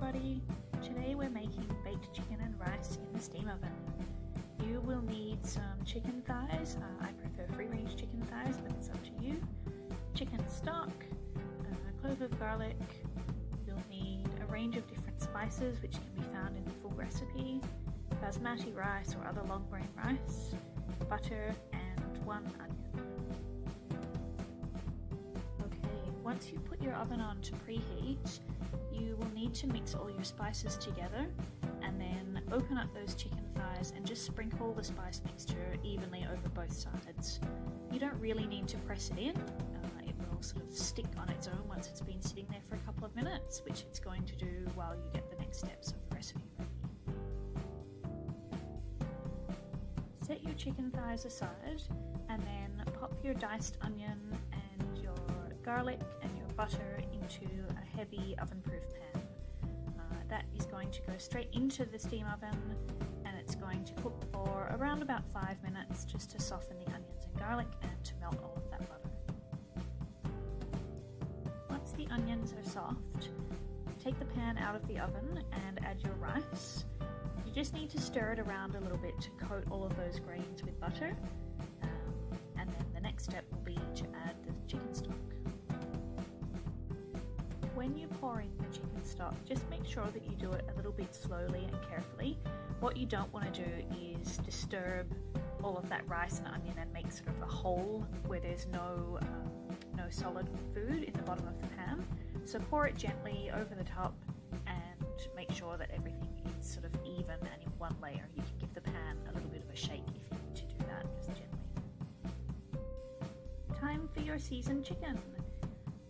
everybody! Today we're making baked chicken and rice in the steam oven. You will need some chicken thighs, I prefer free-range chicken thighs but it's up to you, chicken stock, a clove of garlic, you'll need a range of different spices which can be found in the full recipe, basmati rice or other long grain rice, butter and 1 onion. Once you put your oven on to preheat, you will need to mix all your spices together and then open up those chicken thighs and just sprinkle the spice mixture evenly over both sides. You don't really need to press it in, it will sort of stick on its own once it's been sitting there for a couple of minutes, which it's going to do while you get the next steps of the recipe ready. Set your chicken thighs aside and then pop your diced onion and your garlic and your butter into a heavy oven-proof pan. That is going to go straight into the steam oven and it's going to cook for around about 5 minutes just to soften the onions and garlic and to melt all of that butter. Once the onions are soft, take the pan out of the oven and add your rice. You just need to stir it around a little bit to coat all of those grains with butter, and then the next step will be to add the chicken stock. When you pour in the chicken stock, just make sure that you do it a little bit slowly and carefully. What you don't want to do is disturb all of that rice and onion and make sort of a hole where there's no solid food in the bottom of the pan. So pour it gently over the top and make sure that everything is sort of even and in one layer. You can give the pan a little bit of a shake if you need to do that, just gently. Time for your seasoned chicken.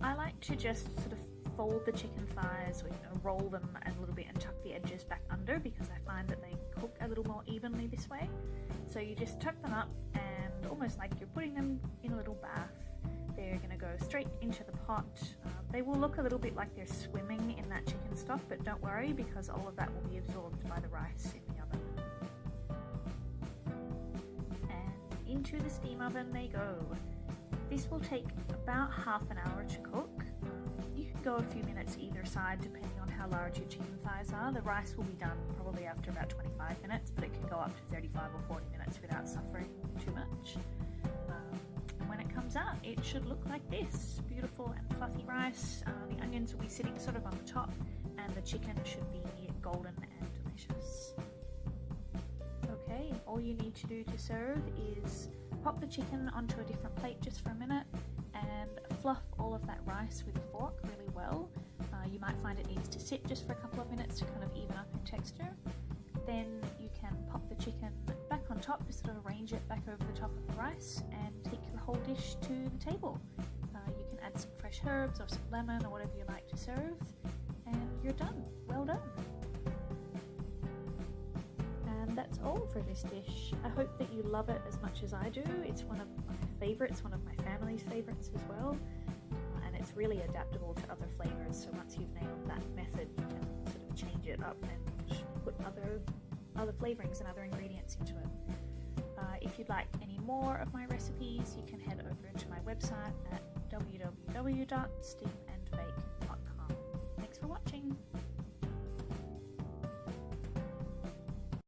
I like to just sort of fold the chicken thighs, or roll them a little bit and tuck the edges back under because I find that they cook a little more evenly this way. So you just tuck them up and almost like you're putting them in a little bath. They're going to go straight into the pot. They will look a little bit like they're swimming in that chicken stock, but don't worry because all of that will be absorbed by the rice in the oven. And into the steam oven they go. This will take about half an hour to cook. You can go a few minutes either side depending on how large your chicken thighs are. The rice will be done probably after about 25 minutes, but it can go up to 35 or 40 minutes without suffering too much. When it comes out, it should look like this. Beautiful and fluffy rice. The onions will be sitting sort of on the top and the chicken should be golden and delicious. Okay, all you need to do to serve is pop the chicken onto a different plate just for a minute and fluff all of that rice with a fork really well. You might find it needs to sit just for a couple of minutes to kind of even up in texture. Then you can pop the chicken back on top, just sort of arrange it back over the top of the rice and take your whole dish to the table. You can add some fresh herbs or some lemon or whatever you like to serve and you're done. Well done. And that's all for this dish. I hope that you love it as much as I do. It's one of my favourites, one of my family's favourites as well. And it's really adaptable to other flavours, so once you've nailed that method you can sort of change it up and put other flavourings and other ingredients into it. If you'd like any more of my recipes, you can head over to my website at www.steamandbake.com. Thanks for watching.